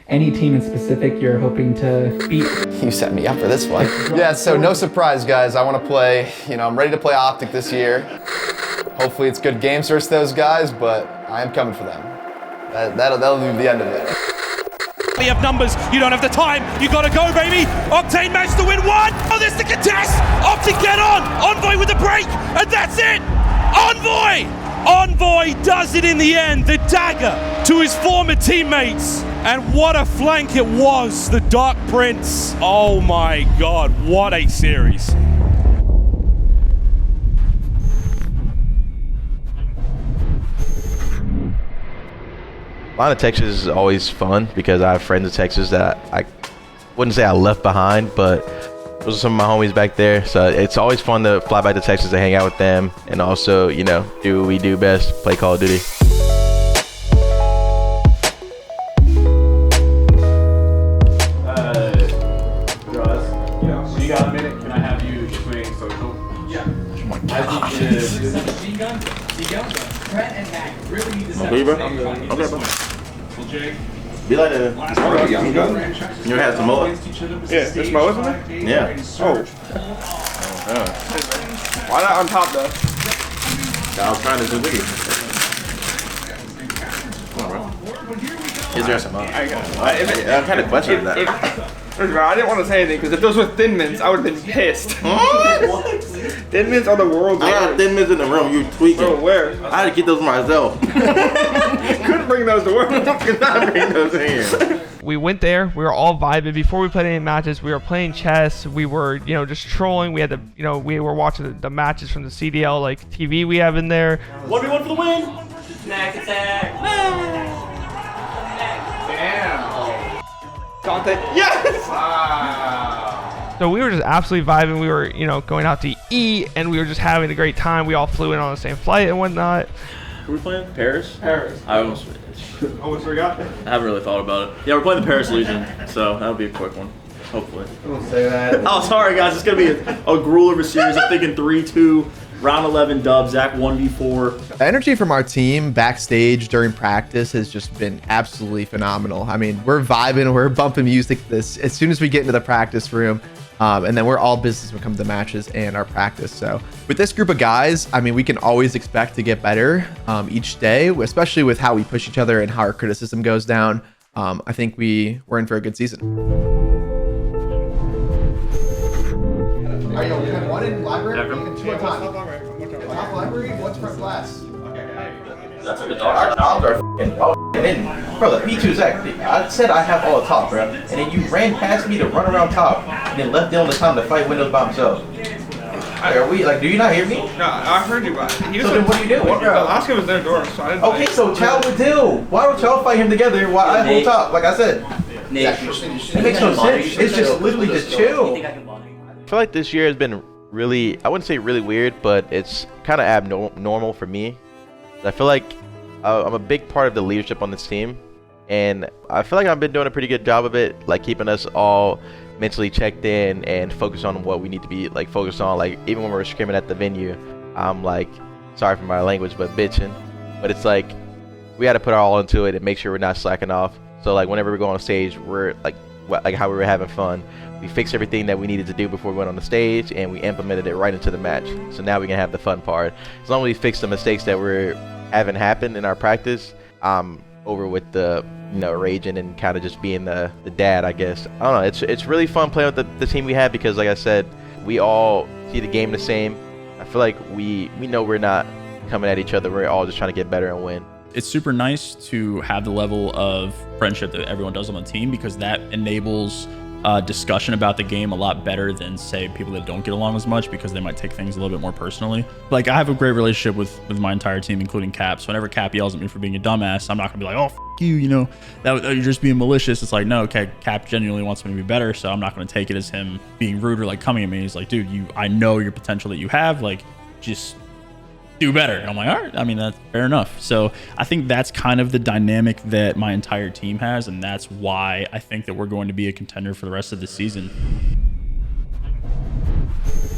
any team in specific you're hoping to beat? You set me up for this one. Yeah, so no surprise, guys. I want to play, I'm ready to play OpTic this year. Hopefully it's good games versus those guys, but I am coming for them. That'll be the end of it. You have numbers, you don't have the time, you gotta go, baby! Octane managed to win one! Oh, there's the contest! OpTic get on! Envoy with the break, and that's it! Envoy! Envoy does it in the end, the dagger to his former teammates. And what a flank it was, the Dark Prince. Oh my God, what a series. Flying to Texas is always fun because I have friends in Texas that I wouldn't say I left behind, but those are some of my homies back there. So it's always fun to fly back to Texas to hang out with them and also, do what we do best, play Call of Duty. When you got a minute, can I have you swing social? Yeah. Oh my God. C-gun? Brett and Mac really need to set Okay, bro. Okay, bro. Well, Jake. Be like that. I'm good. You had some more? Yeah, there's my in there? Yeah. Oh. Why not on top, though? I was trying to do with you. Come on, bro. Is there some more? I kind of questioned that. I didn't want to say anything because if those were Thin Mints, I would have been pissed. What? Thin Mints are the world's I got Thin Mints in the room. You tweaking? Bro, where? I had to get those myself. Couldn't bring those to work. Could not bring those in here. We went there. We were all vibing. Before we played any matches, we were playing chess. We were, just trolling. We had we were watching the matches from the CDL TV we have in there. 1v1 for the win. Snack attack. Damn. Dante. Yes! Wow. So we were just absolutely vibing. We were, going out to eat, and we were just having a great time. We all flew in on the same flight and whatnot. Who are we playing? Paris? Paris. I almost forgot. I haven't really thought about it. Yeah, we're playing the Paris Legion, so that'll be a quick one. Hopefully. Don't say that. Oh, sorry guys. It's going to be a gruel of a series. I'm thinking 3-2, round 11 dub, Zach 1v4. The energy from our team backstage during practice has just been absolutely phenomenal. I mean, we're vibing, we're bumping music as soon as we get into the practice room. And then we're all business when it comes to matches and our practice. So with this group of guys, I mean, we can always expect to get better each day, especially with how we push each other and how our criticism goes down. I think we're in for a good season. Are you okay? One in library and two at time. Top library, what's front class? That's a good dog. Our jobs are f***ing bro, the P2 Zach, I said I have all top, bro. And then you ran past me to run around top and then left Dylan the time to fight Windows by himself. Are we, do you not hear me? No, I heard you, but so then what do you do? Alaska was their door, so I didn't. Okay, so Chow would do. Why don't y'all fight him together while I hold top, like I said? Nate, it makes no sense. It's just literally just chill. I feel like this year has been really, I wouldn't say really weird, but it's kind of abnormal for me. I feel like I'm a big part of the leadership on this team, and I feel like I've been doing a pretty good job of it, keeping us all mentally checked in and focused on what we need to be focused on. Even when we're screaming at the venue, I'm sorry for my language, but bitching. But it's we got to put our all into it and make sure we're not slacking off. So whenever we go on stage, we're how we were having fun. We fixed everything that we needed to do before we went on the stage, and we implemented it right into the match. So now we can have the fun part. As long as we fix the mistakes that we're having happen in our practice, over with the raging and kind of just being the dad, I guess. I don't know. It's really fun playing with the team we have because, like I said, we all see the game the same. I feel like we know we're not coming at each other. We're all just trying to get better and win. It's super nice to have the level of friendship that everyone does on the team because that enables discussion about the game a lot better than, say, people that don't get along as much because they might take things a little bit more personally. I have a great relationship with my entire team, including Cap. So whenever Cap yells at me for being a dumbass, I'm not gonna be like, oh, f you, that you're just being malicious. It's no, okay, Cap genuinely wants me to be better, so I'm not gonna take it as him being rude or coming at me. He's like, dude, I know your potential that you have, just do better. And I'm like, all right, I mean, that's fair enough. So I think that's kind of the dynamic that my entire team has, and that's why I think that we're going to be a contender for the rest of the season.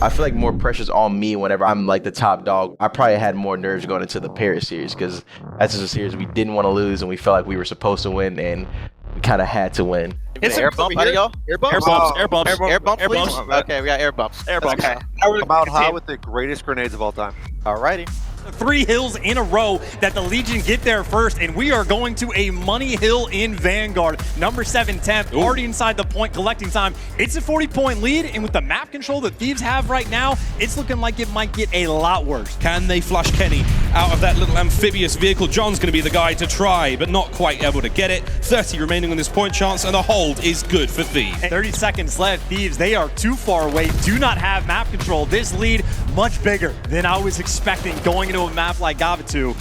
I feel like more pressure's on me whenever I'm the top dog. I probably had more nerves going into the Paris series because that's just a series we didn't want to lose and we felt like we were supposed to win, and we kind of had to win. It's air bump. How do you go? Air bumps. Air bumps. Air bumps. Air bumps. Air bumps. Okay, we got air bumps. Air bumps. Okay. About high with the greatest grenades of all time. Alrighty. 3 hills in a row that the Legion get there first, and we are going to a money hill in Vanguard. Number 7 temp, already inside the point, collecting time. It's a 40-point lead, and with the map control that Thieves have right now, it's looking like it might get a lot worse. Can they flush Kenny out of that little amphibious vehicle? John's going to be the guy to try, but not quite able to get it. 30 remaining on this point chance, and the hold is good for Thieves. 30 seconds left. Thieves, they are too far away, do not have map control. This lead, much bigger than I was expecting going into a map like Gavatu.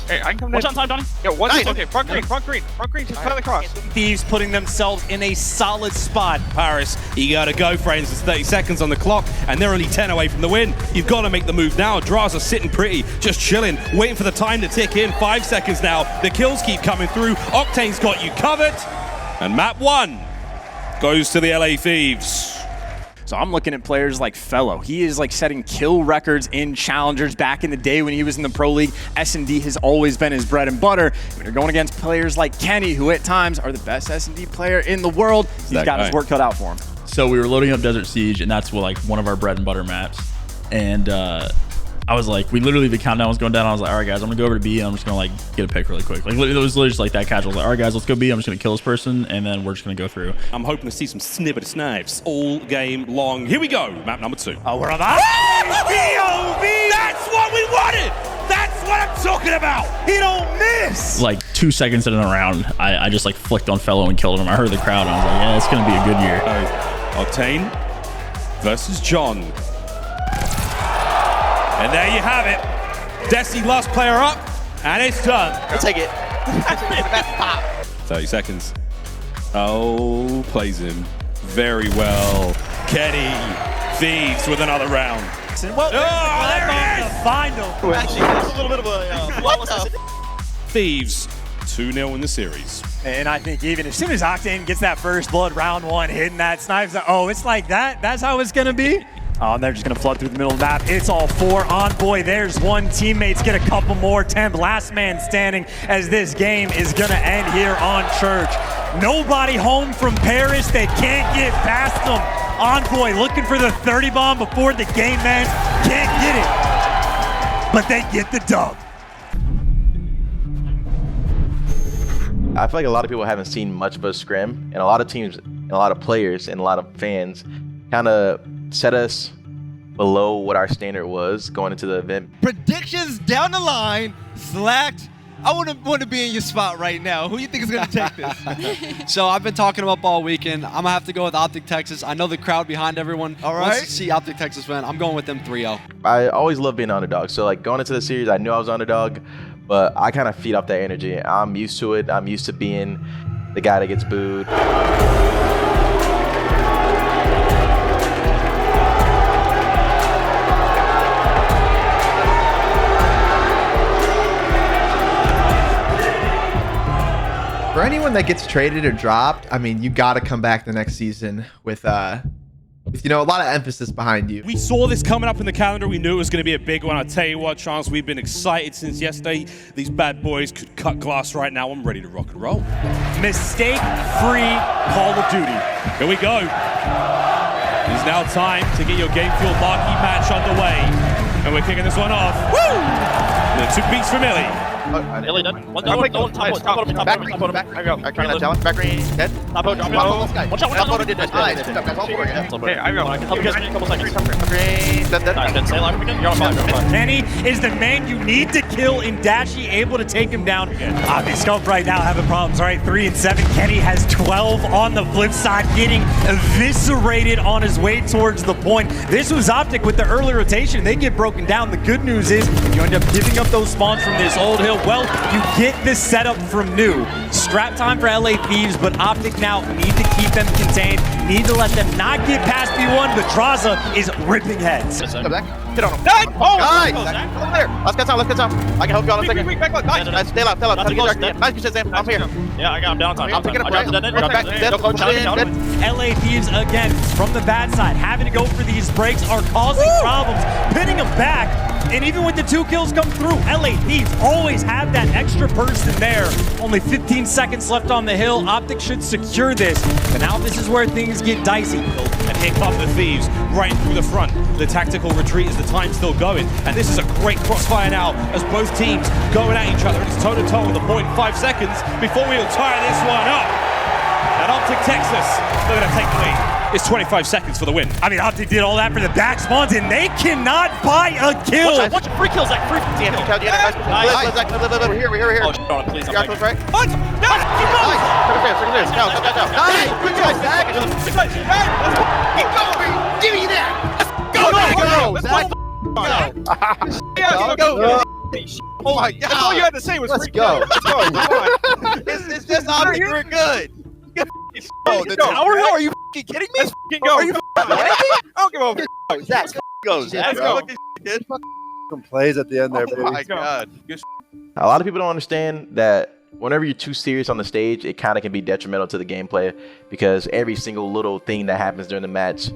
Hey, I can come What's on time, Donnie? Yeah, what's nice. Okay, front green, just cut across. Thieves putting themselves in a solid spot. Paris, you gotta go, friends. There's 30 seconds on the clock, and they're only 10 away from the win. You've got to make the move now. Drazah sitting pretty, just chilling, waiting for the time to tick in. 5 seconds now. The kills keep coming through. Octane's got you covered, and map 1 goes to the LA Thieves. So I'm looking at players like Fellow. He is like setting kill records in challengers back in the day when he was in the Pro League. S&D has always been his bread and butter. When you're going against players like Kenny, who at times are the best S&D player in the world, he's got his work cut out for him. So we were loading up Desert Siege, and that's like one of our bread and butter maps. And I was like, the countdown was going down. I was like, all right, guys, I'm gonna go over to B, and I'm just gonna like get a pick really quick. Like it was literally just like that casual. I was like, all right, guys, let's go B. I'm just gonna kill this person, and then we're just gonna go through. I'm hoping to see some snippet snipes all game long. Here we go, map number 2. Oh, we're on that. POV! That's what we wanted! That's what I'm talking about! He don't miss! Like 2 seconds in a round, I just like flicked on Fellow and killed him. I heard the crowd, and I was like, yeah, it's gonna be a good year. Octane versus John. And there you have it. Desi last player up, and it's done. I'll take it. 30 seconds. Oh, plays him very well. Kenny, Thieves with another round. Well, there it is! Final. Actually, that's a little bit of a... what the? Thieves, 2-0 in the series. And I think even as soon as Octane gets that first blood, round 1, hitting that snipes, oh, it's like that? That's how it's going to be? Oh, and they're just going to flood through the middle of the map. It's all 4. Envoy, there's 1. Teammates get a couple more. Temp, last man standing as this game is going to end here on Church. Nobody home from Paris. They can't get past them. Envoy looking for the 30 bomb before the game ends. Can't get it. But they get the dub. I feel like a lot of people haven't seen much of a scrim, and a lot of teams, and a lot of players, and a lot of fans kind of set us below what our standard was going into the event. Predictions down the line, Slacked. I wouldn't want to be in your spot right now. Who do you think is going to take this? So I've been talking about all weekend. I'm going to have to go with OpTic Texas. I know the crowd behind everyone wants to see OpTic Texas win. I'm going with them 3-0. I always love being an underdog. So like going into the series, I knew I was an underdog, but I kind of feed off that energy. I'm used to it. I'm used to being the guy that gets booed. For anyone that gets traded or dropped, I mean, you got to come back the next season with you know, a lot of emphasis behind you. We saw this coming up in the calendar. We knew it was going to be a big one. I tell you what, Chance, we've been excited since yesterday. These bad boys could cut glass right now. I'm ready to rock and roll. Mistake-free Call of Duty. Here we go. It's now time to get your Game Fuel marquee match underway. And we're kicking this one off. Woo! The 2 beats for Millie. Illy done. One back green. I go. I can't challenge. Back green. Dead. Top out. Drop it. Watch out. Top out did this. Nice. Good job, guys. All four again. Hey, I go. I can help you guys in a couple seconds. Green. Dead. Stay alive again. You're on fire. Kenny is the man you need to kill in Dashy, able to take him down. They scope right now having problems, right? 3 and 7. Kenny has 12 on the flip side, getting eviscerated on his way towards the point. This was OpTic with the early rotation. They get broken down. The good news is if you end up giving up those spawns from this old hill, well, you get this setup from new. Scrap time for LA Thieves, but OpTic now need to keep them contained, need to let them not get past B1, but Drazah is ripping heads. Hit on him. Oh, nice! Over there. Let's get some. I can help you out in a second. Nice. Stay loud. Nice, Sam. I'm here. Yeah, I'm down time. I'm picking up right. Dead. LA Thieves, again, from the bad side, having to go for these breaks are causing problems, pinning them back. And even when the 2 kills come through, LA Thieves always have that extra person there. Only 15 seconds left on the hill. OpTic should secure this. But now this is where things get dicey. And here come the Thieves right through the front. The tactical retreat as the time's still going. And this is a great crossfire now as both teams going at each other. And it's toe-to-toe with a 0.5 seconds before we'll tie this one up. And OpTic Texas, they're going to take the lead. It's 25 seconds for the win. I mean, OpTic did all that for the back spawns, and they cannot buy a kill. Watch free kills, Zach. Free kills. We're here. Oh, shit on him, please. I'm right. What? No! Keep going! Nice! Good guys, Zach! Keep going! Give me that! Go! Oh my God! All you had to say was let's go. Let's go. Come on. It's just OpTic. We're good. Oh, the tower hill? Are you f***ing kidding me? Let's f***ing go. Are you f***ing kidding me? I don't give a f***. Zach, go. Zach, go. Some plays at the end there, baby. Oh my God. A lot of people don't understand that whenever you're too serious on the stage, it kind of can be detrimental to the gameplay because every single little thing that happens during the match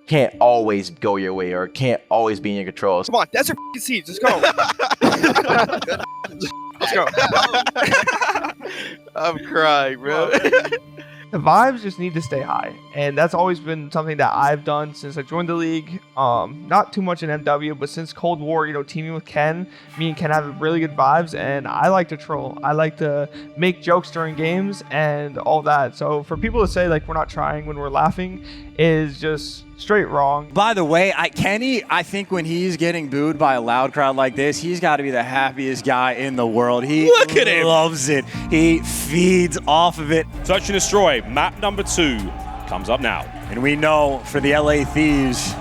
can't always go your way or can't always be in your control. Come on, that's your f***ing seeds. Let's go. Let's go. I'm crying, bro. The vibes just need to stay high, and that's always been something that I've done since I joined the league. Not too much in MW, but since Cold War, teaming with Ken, me and Ken have really good vibes, and I like to troll. I like to make jokes during games and all that. So for people to say like we're not trying when we're laughing is just straight wrong. By the way, Kenny, I think when he's getting booed by a loud crowd like this, he's got to be the happiest guy in the world. He Look at him. Loves it. He feeds off of it. Search and Destroy, map number 2, comes up now. And we know for the LA Thieves,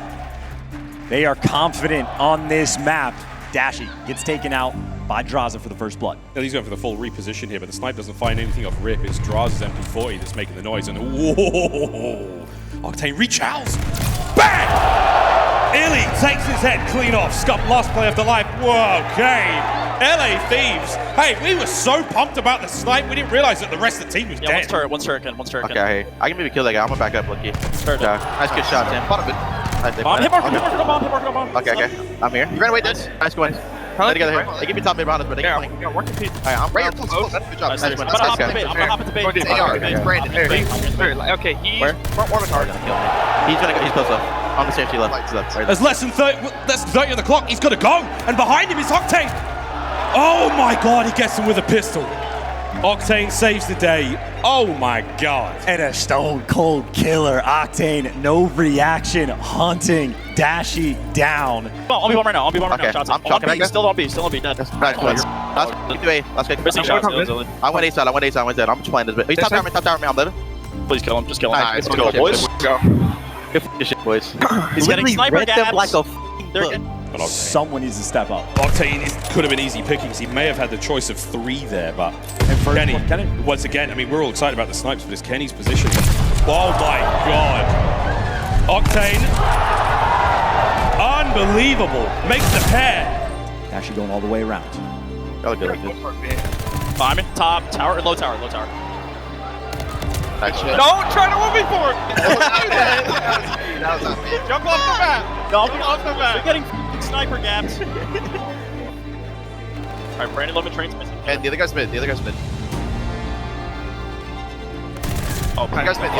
they are confident on this map. Dashy gets taken out by Drazah for the first blood. He's going for the full reposition here, but the snipe doesn't find anything off rip. It's Drazah's MP40 that's making the noise, and whoa! Octane reach out. Bang! Illy takes his head clean off. Scum last play of the life. Whoa, game. LA Thieves. Hey, we were so pumped about the snipe, we didn't realize that the rest of the team was dead. One turret, Ken. Okay, I can maybe kill that guy. I'm gonna back up, Lucky. Nice, good shot, Tim. Bottom it. Nice, okay. I'm here. You ran away, this. Nice going. Play together here. They give me top mid round, but they can play. Work compete. Alright, I'm right. Good job. I'm gonna hop at the bait. Okay, he's front warming hard. He's close up. On the safety left. There's less than 30 on the clock. He's got to go. And behind him is Octane. Oh my God, he gets him with a pistol. Octane saves the day. Oh my God. And a stone cold killer. Octane, no reaction, hunting Dashy down. I'll be one right now. Shots. I'm chalking. Still on B. Dead. Right, let's go. I went A side. I went dead. I'm just playing this bit. He's top tower, man. I'm living. Please kill him. Just kill him. Nice. Let's go, boys. Go. Good shit, boys. He's getting sniper gaps. Like a someone needs to step up. Octane could have been easy pickings. He may have had the choice of 3 there, but Kenny, once again, I mean, we're all excited about the snipes, but it's Kenny's position. Oh my God. Octane, unbelievable. Makes the pair. Actually going all the way around. I'm in top tower, low tower. Nice shit. Don't try to move me forward. Jump off the map. We're getting sniper gaps. Alright, Brandon Lemon train's missing. And the other guy's mid. Oh, the other guy's mid.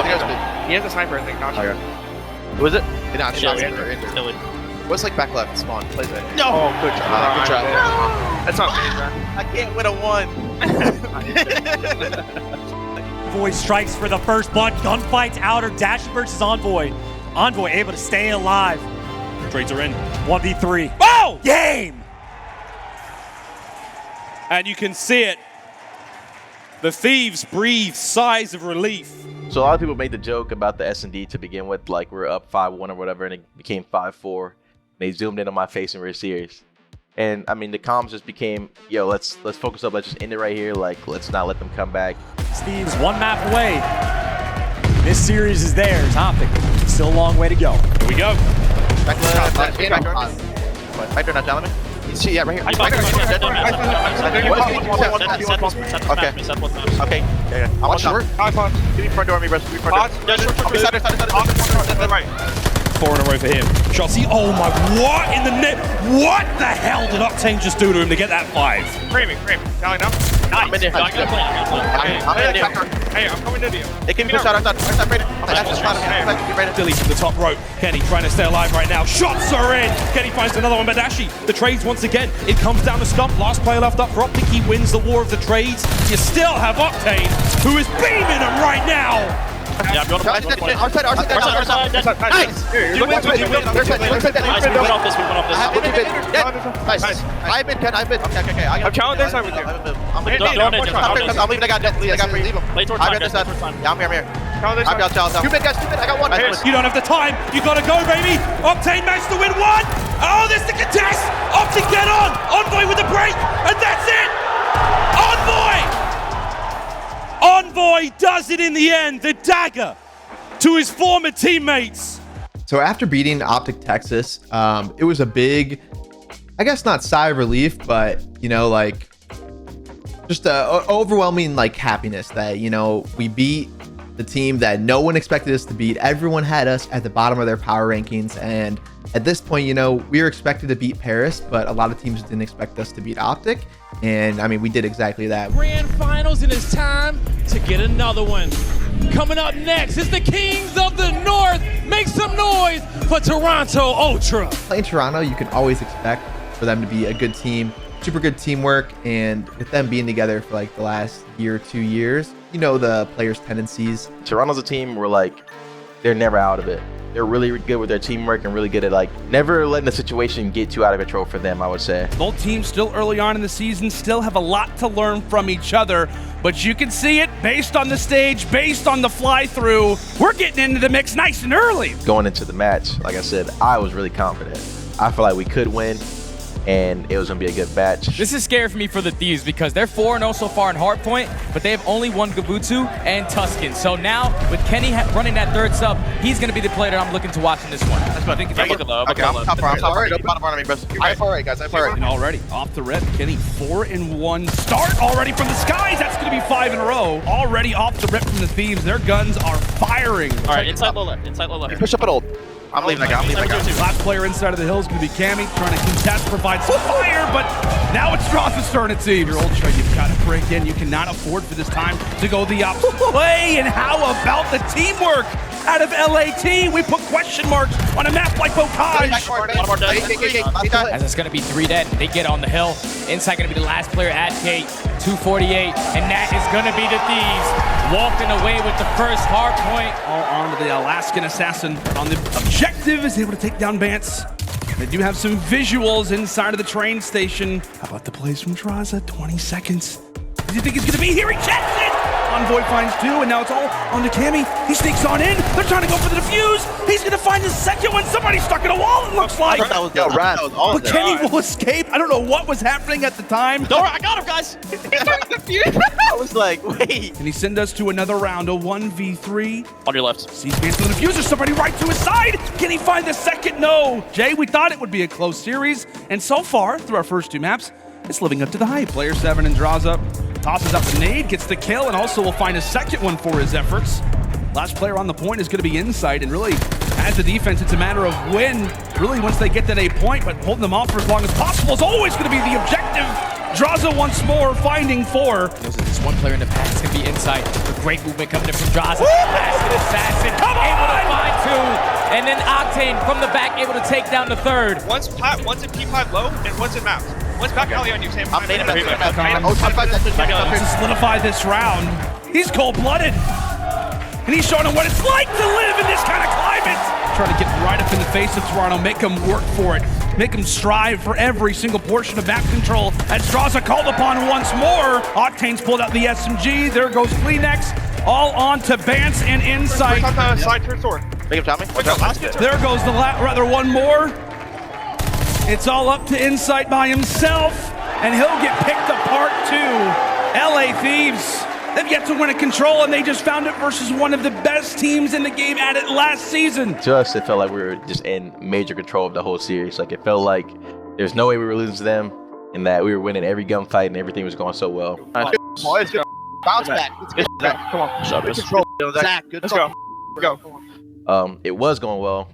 He has a sniper, I think. Not sure. Who is it? Injured. What's like back left spawn? Plays it. No! Oh, good job. Good job. That's not me, man. I can't win a 1. Envoy strikes for the first blood. Gunfight's outer. Dash versus Envoy. Envoy able to stay alive. Trades are in. 1v3. Oh! Game! And you can see it. The Thieves breathe sighs of relief. So a lot of people made the joke about the S&D to begin with, like we're up 5-1 or whatever, and it became 5-4. They zoomed in on my face and we were serious. And I mean, the comms just became, yo, let's focus up. Let's just end it right here. Like, let's not let them come back. Thieves one map away. This series is theirs. OpTic. Still a long way to go. Here we go. Back door not gentlemen. See, yeah, right here. Okay. Yeah. I'm short. Give me front door on me, bro. Give me front door. Right. 4 in a row for him. Shotzi, oh my, what in the net? What the hell did Octane just do to him to get that 5? Creamy. Down now. I'm in there. Hey, I'm coming to you. It can be push out. Billy from the top rope. Kenny trying to stay alive right now. Shots are in. Kenny finds another one, but Dashi, the trades once again. It comes down to Scump. Last player left up for OpTic. He wins the war of the trades. You still have Octane, who is beaming him right now. Yeah, I'm going to our side. Nice. We went off this. Nice. I've been. Okay. I'm challenging their side with you. I'm leaving. I got free. I'm this side. Yeah, I'm here. Challenge. 2 mid guys. I got 1. You don't have the time. You got to go, baby. Octane managed to win 1. Oh, there's the contest. OpTic get on. Envoy with the break. And that's it. Envoy does it in the end. The dagger to his former teammates. So after beating OpTic Texas, it was a big, I guess not sigh of relief, but you know, like just a overwhelming like happiness that, you know, we beat the team that no one expected us to beat. Everyone had us at the bottom of their power rankings, and at this point, you know, we were expected to beat Paris, but a lot of teams didn't expect us to beat OpTic. And I mean, we did exactly that. Grand finals, and it's time to get another one. Coming up next is the Kings of the North. Make some noise for Toronto Ultra. Playing Toronto, you can always expect for them to be a good team, super good teamwork, and with them being together for like the last year or 2 years, you know the players' tendencies. Toronto's a team where like they're never out of it. They're really good with their teamwork and really good at like never letting the situation get too out of control for them, I would say. Both teams still early on in the season, still have a lot to learn from each other, but you can see it based on the stage, based on the fly through. We're getting into the mix nice and early. Going into the match, like I said, I was really confident. I feel like we could win, and it was going to be a good match. This is scary for me for the Thieves because they're 4-0 so far in Hardpoint, but they have only won Gabutu and Tuscan. So now, with Kenny running that third sub, he's going to be the player that I'm looking to watch in this one. That's what I think. I'm top right. Bottom on me, bro. I'm far right, guys. I'm far right. And already, off the rip, Kenny 4-1 start already from the skies. That's going to be 5 in a row. Already off the rip from the Thieves. Their guns are firing. All right, inside low left. Push up at old. I'm leaving that guy. Last player inside of the hill is going to be Cammy, trying to contest, provide some fire, but now it's Drazah's turn, it seems. Your Ultra, you've got to break in. You cannot afford for this time to go the opposite way. And how about the teamwork out of LAT? We put question marks on a map like Bocage. As it's going to be 3 dead, they get on the hill. Inside going to be the last player at gate, 248, and that is going to be the Thieves walking away with the first hard point. All on to the Alaskan Assassin on the objective, is able to take down Bance. They do have some visuals inside of the train station. How about the plays from Drazah? 20 seconds. Do you think he's going to be here? He checks it! Envoy finds 2, and now it's all on to Cammy. He sneaks on in. They're trying to go for the defuse. He's going to find the second one. Somebody's stuck in a wall, it looks like. But Kenny will escape. I don't know what was happening at the time. Don't worry, I got him, guys. He's trying to defuse. I was like, wait. Can he send us to another round, a 1v3? On your left. Sees Vance with the diffuser. Somebody right to his side. Can he find the second? No. Jay, we thought it would be a close series, and so far, through our first 2 maps, it's living up to the hype. Player 7 and Drazah tosses up the nade, gets the kill, and also will find a second one for his efforts. Last player on the point is going to be Inside, and really, as a defense, it's a matter of when, really, once they get that A point, but holding them off for as long as possible is always going to be the objective. Drazah once more, finding 4. This one player in the pack is going to be Inside. The great movement coming in from Drazah. Alaskan Assassin, able to find 2. And then Octane from the back, able to take down the third. One's in P5 low, and one's in mouse. One's back alley on you, Sam. To solidify this round, he's cold-blooded. And he's showing him what it's like to live in this kind of climate. Trying to get right up in the face of Toronto, make him work for it. Make him strive for every single portion of map control. As Drazah called upon once more. Octane's pulled out the SMG. There goes Kleenex. All on to Bance and Insight. There goes the one more. It's all up to Insight by himself, and he'll get picked apart too. LA Thieves, they've yet to win a control, and they just found it versus one of the best teams in the game at it last season. To us, it felt like we were just in major control of the whole series. Like, it felt like there's no way we were losing to them, and that we were winning every gunfight and everything was going so well. Boys, go. Bounce back. Let's get back. Come on. Good control. Zach, good. Let's go. Go. It was going well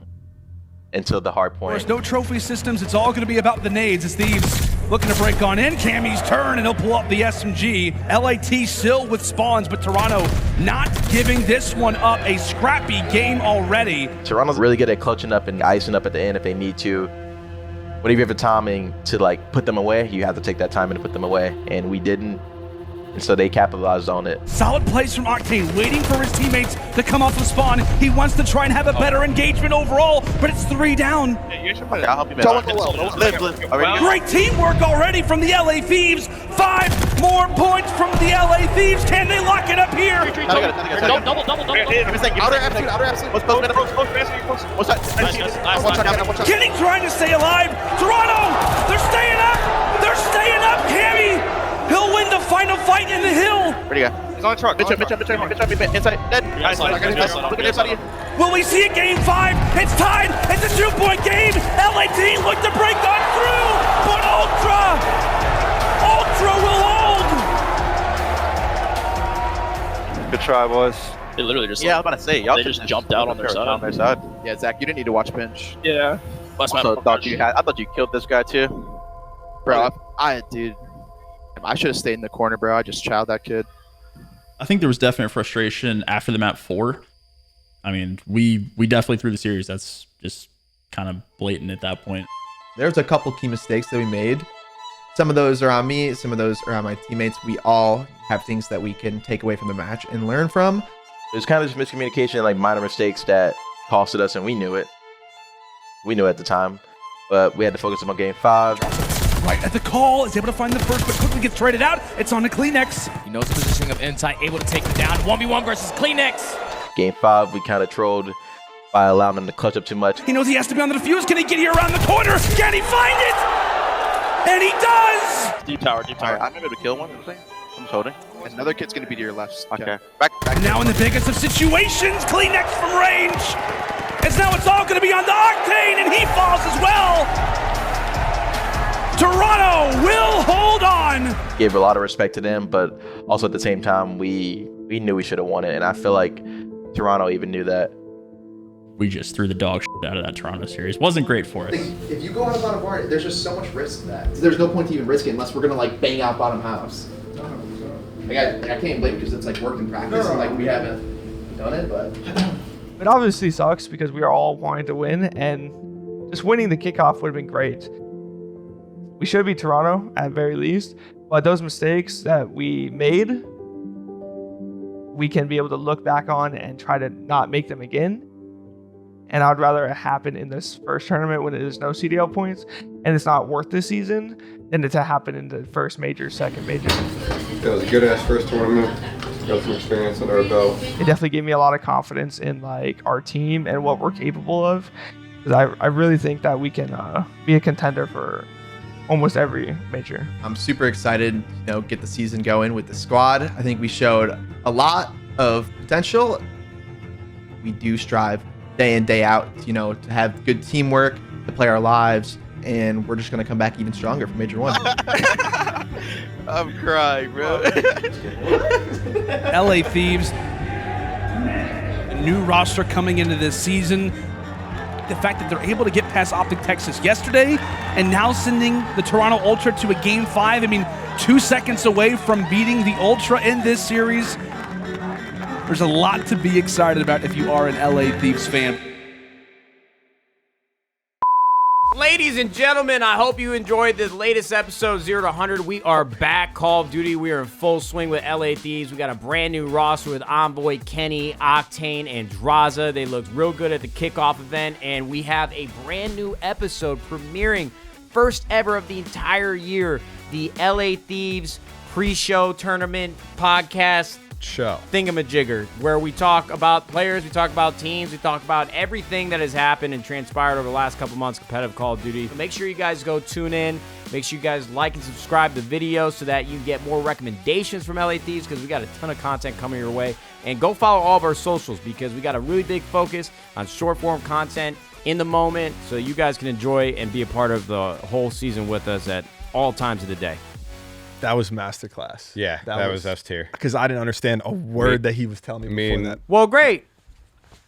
until the hard point. There's no trophy systems. It's all going to be about the nades as Thieves looking to break on in. Cammy's turn, and he'll pull up the SMG. LAT still with spawns, but Toronto not giving this one up. A scrappy game already. Toronto's really good at clutching up and icing up at the end if they need to. Whenever you have a timing to like put them away, you have to take that time and put them away, and we didn't. And so they capitalized on it. Solid plays from Octane, waiting for his teammates to come off the spawn. He wants to try and have a better engagement overall, but it's 3 down. I'll help you, man. Great teamwork already from the LA Thieves. 5 more points from the LA Thieves. Can they lock it up here? Double. Outer absolute. What's that? Kenny trying to stay alive. Toronto, they're staying up. They're staying up. Cammy, he'll win the final fight in the hill. Where'd he go? He's on the truck. Inside. Dead. Look at inside. Will we see it game 5? It's tied. It's a 2-point game. LA team look to break on through, but Ultra will hold. Good try, boys. They literally just I was about to say, y'all they just jumped out on their side. Yeah, Zach, you didn't need to watch pinch. Yeah. I thought you killed this guy too. Bro, dude, I should have stayed in the corner, bro. I just chowed that kid. I think there was definite frustration after the map 4. I mean, we definitely threw the series. That's just kind of blatant at that point. There's a couple key mistakes that we made. Some of those are on me, some of those are on my teammates. We all have things that we can take away from the match and learn from. It was kind of just miscommunication, like minor mistakes that costed us, and we knew it. We knew it at the time, but we had to focus on game 5. Right at the call, is able to find the first, but quickly gets traded out. It's on to Kleenex. He knows the positioning of Insight, able to take him down. 1v1 versus Kleenex. Game 5, we kind of trolled by allowing them to clutch up too much. He knows he has to be on the defuse. Can he get here around the corner? Can he find it? And he does! Deep tower. I'm able to kill one. I'm just holding. Another kid's gonna be to your left. Okay. Back. Now in the biggest of situations, Kleenex from range. As now it's all gonna be on the Octane, and he falls as well. Toronto will hold on. Gave a lot of respect to them, but also at the same time, we knew we should have won it, and I feel like Toronto even knew that. We just threw the dog shit out of that Toronto series. Wasn't great for us. If you go on a bottom bar, there's just so much risk to that. There's no point to even risk it unless we're gonna like bang out bottom house. Like I can't blame it because it's like worked in practice and like we haven't done it, but it obviously sucks because we are all wanting to win, and just winning the kickoff would have been great. We should beat Toronto at very least, but those mistakes that we made, we can be able to look back on and try to not make them again. And I'd rather it happen in this first tournament when there's no CDL points and it's not worth this season than it to happen in the first major, second major. That was a good ass first tournament. Got some experience under our belt. It definitely gave me a lot of confidence in like our team and what we're capable of. Because I really think that we can be a contender for almost every major. I'm super excited, get the season going with the squad. I think we showed a lot of potential. We do strive day in, day out, to have good teamwork, to play our lives, and we're just going to come back even stronger for Major 1. I'm crying, bro. LA Thieves, a new roster coming into this season. The fact that they're able to get past OpTic Texas yesterday and now sending the Toronto Ultra to a game 5. I mean, 2 seconds away from beating the Ultra in this series. There's a lot to be excited about if you are an LA Thieves fan. Ladies and gentlemen, I hope you enjoyed the latest episode 0 to 100. We are back. Call of Duty. We are in full swing with LA Thieves. We got a brand new roster with Envoy, Kenny, Octane, and Drazah. They looked real good at the kickoff event, and we have a brand new episode premiering, first ever of the entire year, the LA Thieves pre-show tournament podcast show thingamajigger, where we talk about players, we talk about teams, we talk about everything that has happened and transpired over the last couple months competitive Call of Duty. Make sure you guys go tune in. Make sure you guys like and subscribe to the video so that you get more recommendations from LA Thieves, because we got a ton of content coming your way. And go follow all of our socials, because we got a really big focus on short form content, in the moment so you guys can enjoy and be a part of the whole season with us at all times of the day. That was masterclass. Yeah, that was S tier. Because I didn't understand a word that he was telling me before that. Well, great.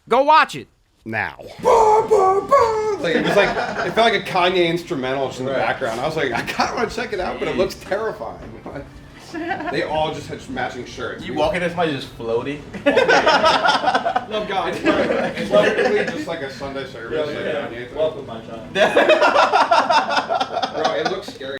Go watch it. Now. Like, it was like, it felt like a Kanye instrumental just in the background. I was like, I kind of want to check it out, but it looks terrifying. They all just had matching shirts. You walk in and somebody just floating. Love God. It's literally just like a Sunday service. Welcome, my child.